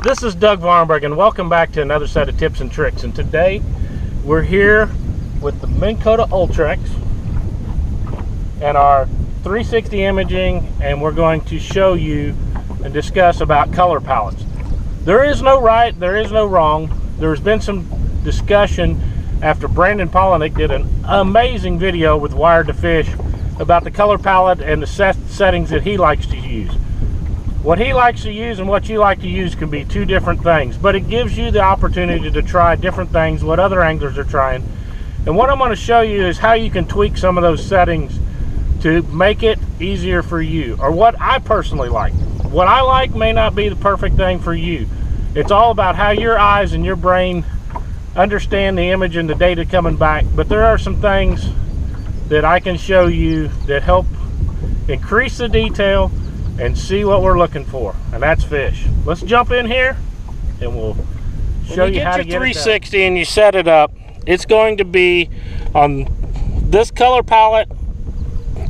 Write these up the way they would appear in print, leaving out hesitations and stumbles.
This is Doug Vahrenberg, and welcome back to another set of tips and tricks. And today we're here with the Minn Kota Ultrex and our 360 imaging, and we're going to show you and discuss about color palettes. There is no right, there is no wrong. There's been some discussion after Brandon Polinick did an amazing video with Wired to Fish about the color palette and the settings that he likes to use. What he likes to use and what you like to use can be two different things, but it gives you the opportunity to try different things, what other anglers are trying. And what I'm going to show you is how you can tweak some of those settings to make it easier for you, or what I personally like. What I like may not be the perfect thing for you. It's all about how your eyes and your brain understand the image and the data coming back, but there are some things that I can show you that help increase the detail and see what we're looking for, and that's fish. Let's jump in here and we'll show you how to get your 360 and you set it up. It's going to be on this color palette,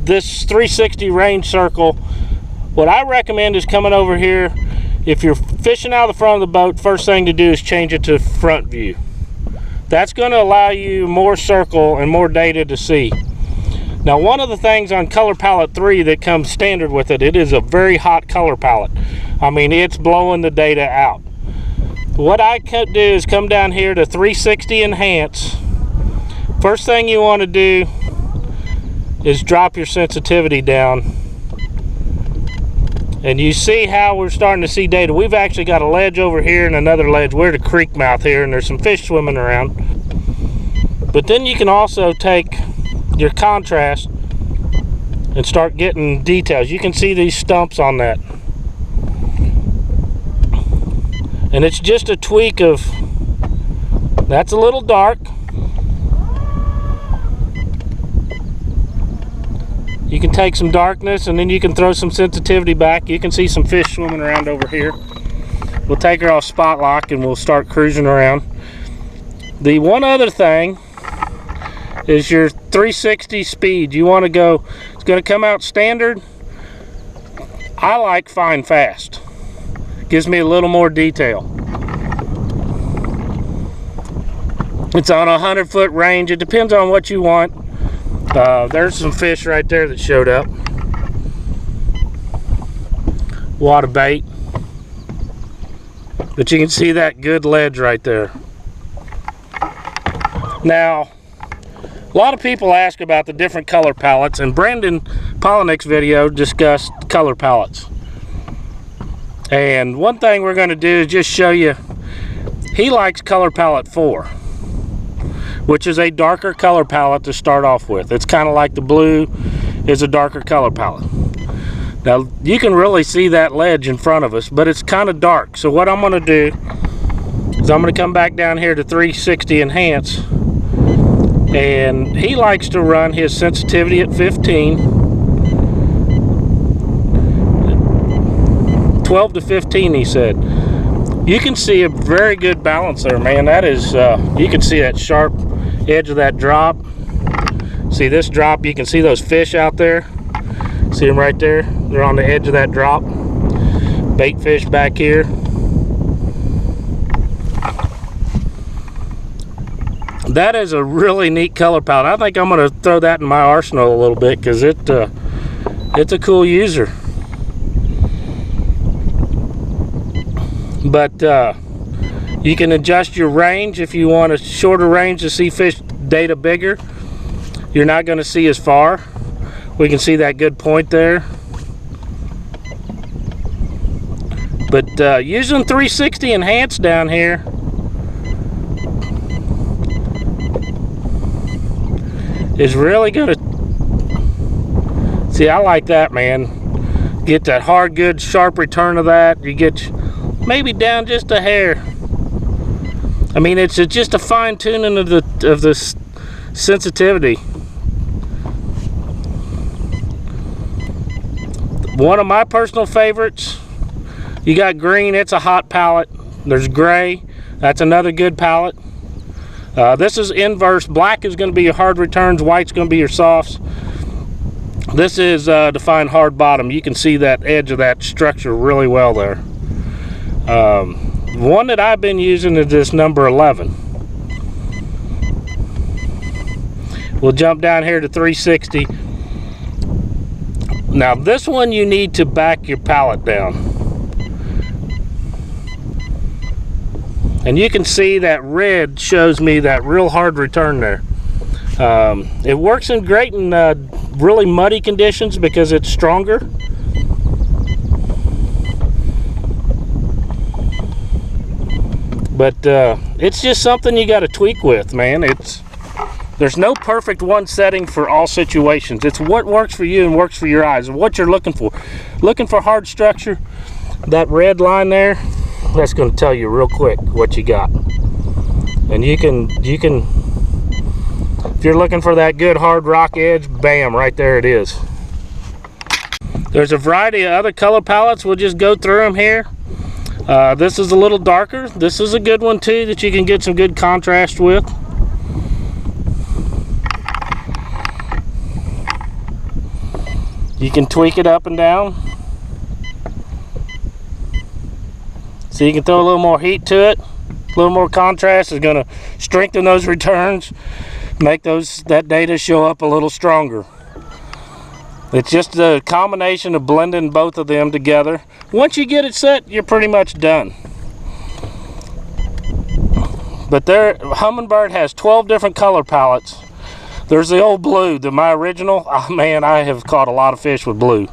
this 360 range circle. What I recommend is coming over here. If you're fishing out of the front of the boat, first thing to do is change it to front view. That's going to allow you more circle and more data to see. Now, one of the things on color palette 3 that comes standard with it, it is a very hot color palette. I mean, it's blowing the data out. What I could do is come down here to 360 enhance. First thing you want to do is drop your sensitivity down. And you see how we're starting to see data. We've actually got a ledge over here and another ledge. We're at a creek mouth here and there's some fish swimming around. But then you can also take your contrast and start getting details. You can see these stumps on that, and it's just a tweak of that's a little dark. You can take some darkness and then you can throw some sensitivity back. You can see some fish swimming around over here. We'll take her off spot lock and we'll start cruising around. The one other thing is your 360 speed. You want to go, it's going to come out standard. I like fine fast. Gives me a little more detail. It's on a 100-foot range. It depends on what you want. There's some fish right there that showed up. Water bait. But you can see that good ledge right there. Now, a lot of people ask about the different color palettes, and Brandon Polinick's video discussed color palettes. And one thing we're going to do is just show you, he likes color palette 4, which is a darker color palette to start off with. It's kind of like the blue is a darker color palette. Now, you can really see that ledge in front of us, but it's kind of dark. So what I'm going to do is I'm going to come back down here to 360 enhance. And he likes to run his sensitivity at 15, 12 to 15 he said. You can see a very good balance there, man. That is, you can see that sharp edge of that drop. See this drop, you can see those fish out there. See them right there? They're on the edge of that drop. Bait fish back here. That is a really neat color palette. I think I'm going to throw that in my arsenal a little bit because it's a cool user. But you can adjust your range if you want a shorter range to see fish data bigger. You're not going to see as far. We can see that good point there. But using 360 enhance down here, is really gonna see. I like that, man. Get that hard, good, sharp return of that. You get maybe down just a hair. I mean, it's just a fine tuning of the sensitivity. One of my personal favorites. You got green. It's a hot palette. There's gray. That's another good palette. This is inverse. Black is going to be your hard returns, white's going to be your softs. This is defined hard bottom. You can see that edge of that structure really well there. The one that I've been using is this number 11. We'll jump down here to 360. Now this one you need to back your pallet down. And you can see that red shows me that real hard return there. It works in great in really muddy conditions because it's stronger. But it's just something you got to tweak with, man. There's no perfect one setting for all situations. It's what works for you and works for your eyes, what you're looking for. Looking for hard structure, that red line there, that's going to tell you real quick what you got. And you can, if you're looking for that good hard rock edge, bam, right there it is. There's a variety of other color palettes. We'll just go through them here. This is a little darker. This is a good one too that you can get some good contrast with. You can tweak it up and down. So you can throw a little more heat to it. A little more contrast is going to strengthen those returns, make that data show up a little stronger. It's just a combination of blending both of them together. Once you get it set, you're pretty much done. But Humminbird has 12 different color palettes. There's the old blue, my original. Oh, man, I have caught a lot of fish with blue.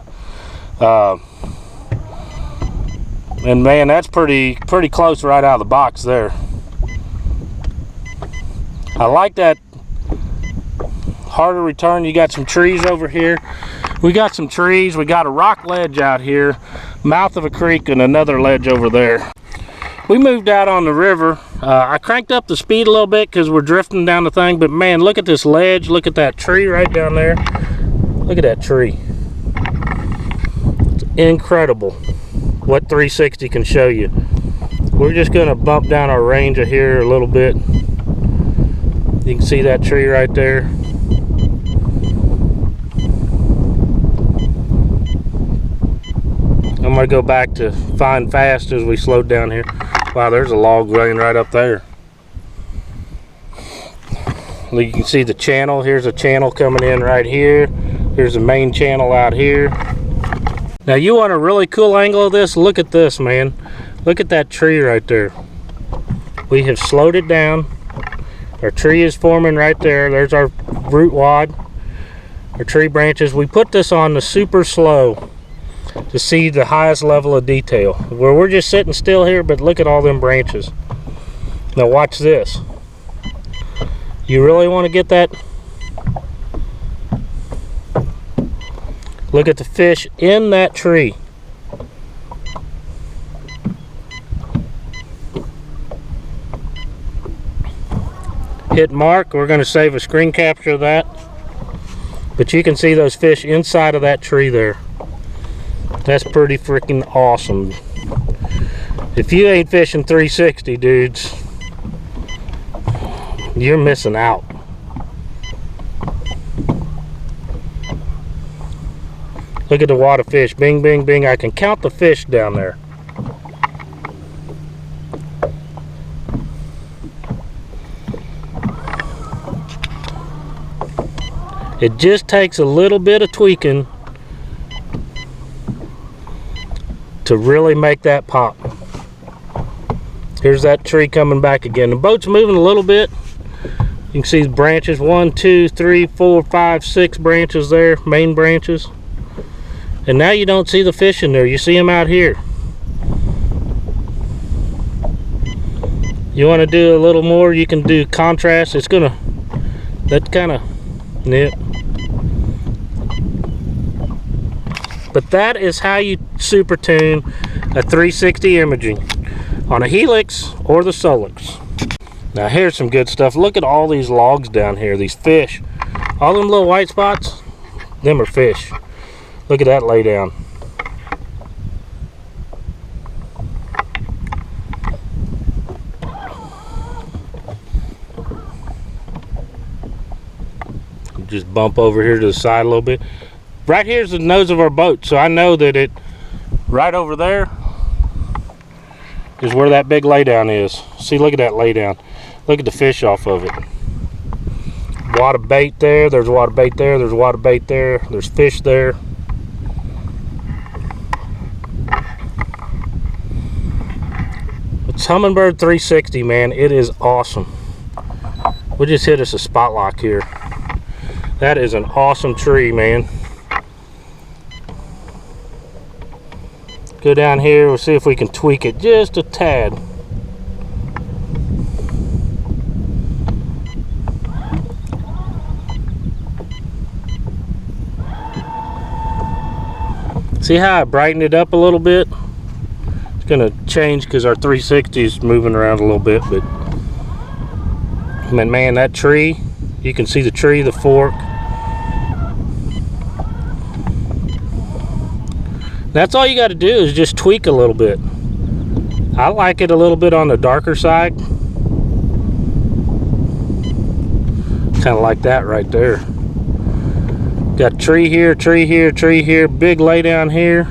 And man, that's pretty close right out of the box there. I like that harder return. You got some trees over here. We got some trees. We got a rock ledge out here, mouth of a creek, and another ledge over there. We moved out on the river. I cranked up the speed a little bit because we're drifting down the thing, but man, look at this ledge. Look at that tree right down there. Look at that tree. It's incredible what 360 can show you. We're just going to bump down our range of here a little bit. You can see that tree right there. I'm going to go back to fine fast as we slowed down here. Wow, there's a log laying right up there. You can see the channel. Here's a channel coming in right here. Here's the main channel out here. Now you want a really cool angle of this? Look at this, man. Look at that tree right there. We have slowed it down. Our tree is forming right there. There's our root wad, our tree branches. We put this on the super slow to see the highest level of detail. Where we're just sitting still here, but look at all them branches. Now watch this. You really want to get that? Look at the fish in that tree. Hit mark. We're going to save a screen capture of that. But you can see those fish inside of that tree there. That's pretty freaking awesome. If you ain't fishing 360, dudes, you're missing out. Look at the wad of fish. Bing, bing, bing. I can count the fish down there. It just takes a little bit of tweaking to really make that pop. Here's that tree coming back again. The boat's moving a little bit. You can see the branches. 1, 2, 3, 4, 5, 6 branches there, main branches. And now you don't see the fish in there. You see them out here. You want to do a little more, you can do contrast. It's gonna, that kind of, yep. But that is how you super tune a 360 imaging on a Helix or the Solix. Now here's some good stuff. Look at all these logs down here, these fish. All them little white spots, them are fish. Look at that lay down. Just bump over here to the side a little bit. Right here's the nose of our boat, so I know that it right over there is where that big laydown is. See, look at that laydown. Look at the fish off of it. A lot of bait there. There's a lot of bait there. There's a lot of bait there. There's fish there. It's Humminbird 360, man. It is awesome. We just hit us a spot lock here. That is an awesome tree, man. Go down here. We'll see if we can tweak it just a tad. See how I brightened it up a little bit? It's gonna change because our 360 is moving around a little bit, but man, that tree, you can see the tree, the fork. That's all you got to do is just tweak a little bit. I like it a little bit on the darker side. Kind of like that right there. Got tree here, tree here, tree here, big lay down here.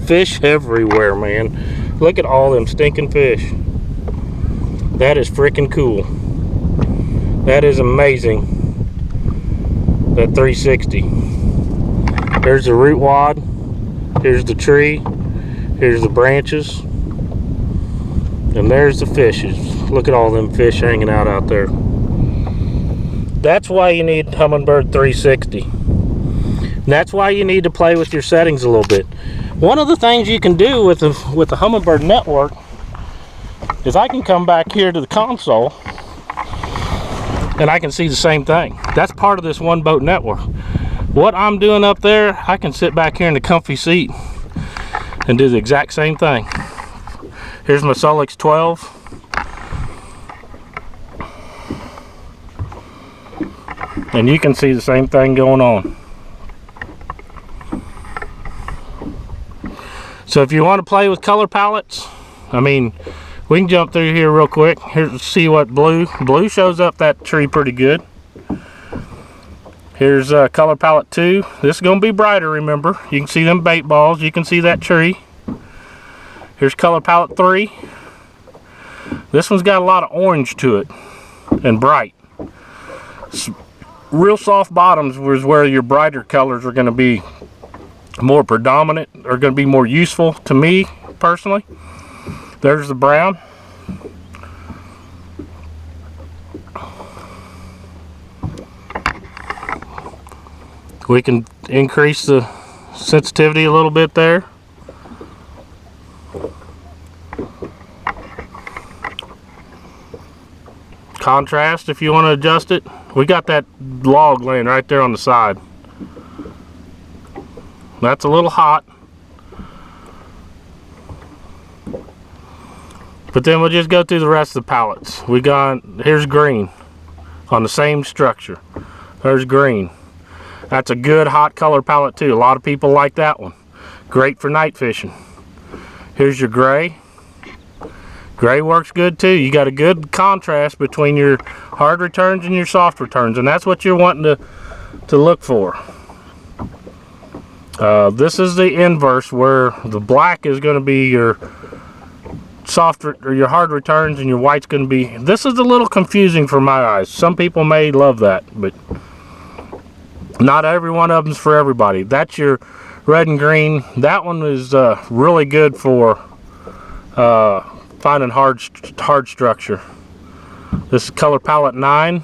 Fish everywhere, man. Look at all them stinking fish. That is freaking cool. That is amazing. That 360. There's the root wad. Here's the tree. Here's the branches. And there's the fishes. Look at all them fish hanging out there. That's why you need Humminbird 360. And that's why you need to play with your settings a little bit. One of the things you can do with the Humminbird network is I can come back here to the console and I can see the same thing. That's part of this one boat network. What I'm doing up there, I can sit back here in the comfy seat and do the exact same thing. Here's my Solix 12. And you can see the same thing going on. So if you want to play with color palettes, I mean, we can jump through here real quick. Here's see what blue shows up that tree pretty good. Here's color palette 2. This is going to be brighter, remember. You can see them bait balls. You can see that tree. Here's color palette 3. This one's got a lot of orange to it and bright. Real soft bottoms is where your brighter colors are going to be more predominant, are going to be more useful to me personally. There's the brown. We can increase the sensitivity a little bit there. Contrast if you want to adjust it. We got that log laying right there on the side. That's a little hot. But then we'll just go through the rest of the palettes. We got, here's green on the same structure. There's green. That's a good hot color palette too. A lot of people like that one. Great for night fishing. Here's your gray. Gray works good too. You got a good contrast between your hard returns and your soft returns, and that's what you're wanting to look for. This is the inverse, where the black is going to be your soft or your hard returns, and your white's going to be. This is a little confusing for my eyes. Some people may love that, but not every one of them's for everybody. That's your red and green. That one is really good for finding hard structure. This is color palette 9.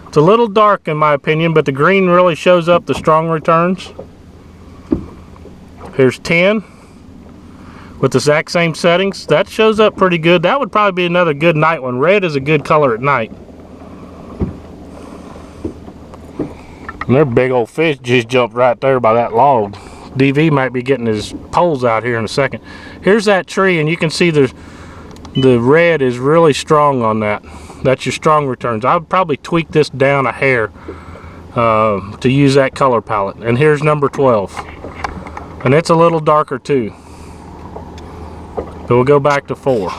It's a little dark in my opinion, but the green really shows up the strong returns. Here's 10 with the exact same settings. That shows up pretty good. That would probably be another good night one. Red is a good color at night. And they're big old fish just jumped right there by that log. DV might be getting his poles out here in a second. Here's that tree, and you can see the red is really strong on that. That's your strong returns. I would probably tweak this down a hair to use that color palette. And here's number 12. And it's a little darker too. But we'll go back to 4.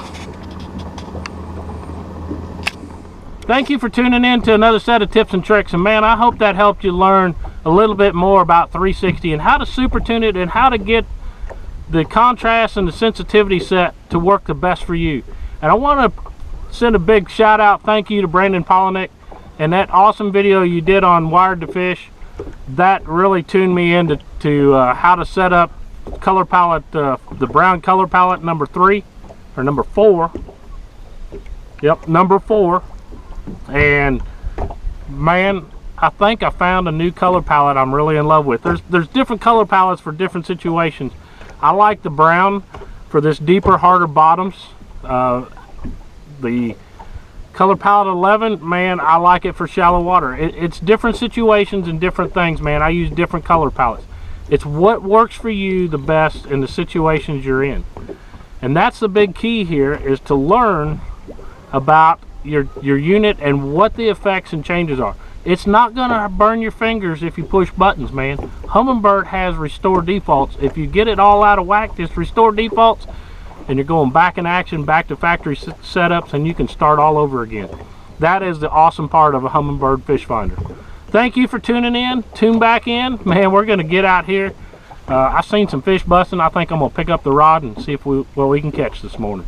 thank you for tuning in to another set of tips and tricks. And man, I hope that helped you learn a little bit more about 360 and how to super tune it and how to get the contrast and the sensitivity set to work the best for you. And I want to send a big shout out thank you to Brandon Polinick and that awesome video you did on Wired to Fish. That really tuned me into how to set up color palette, the brown color palette number 3 or number 4. Yep, number 4. And man, I think I found a new color palette I'm really in love with. There's different color palettes for different situations. I like the brown for this deeper, harder bottoms. The color palette 11, man, I like it for shallow water. It's different situations and different things, man. I use different color palettes. It's what works for you the best in the situations you're in. And that's the big key here, is to learn about your unit and what the effects and changes are. It's not gonna burn your fingers if you push buttons, man. Humminbird has restore defaults. If you get it all out of whack, just restore defaults and you're going back in action, back to factory setups, and you can start all over again. That is the awesome part of a Humminbird fish finder. Thank you for tuning in. Tune back in. Man, we're gonna get out here. I've seen some fish busting. I think I'm gonna pick up the rod and see if what we can catch this morning.